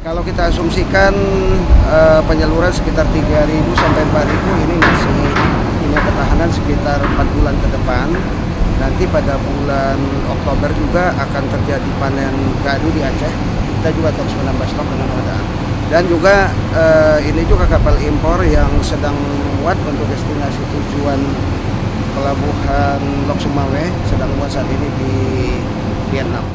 Kalau kita asumsikan penyaluran sekitar 3.000 sampai 4.000, ini masih punya ketahanan sekitar 4 bulan ke depan. Nanti pada bulan Oktober juga akan terjadi panen gadu di Aceh. Kita juga terus menambah stok dengan keadaan. Dan juga ini juga kapal impor yang sedang muat untuk destinasi tujuan pelabuhan Lok Sumawe, sedang muat saat ini di Vietnam.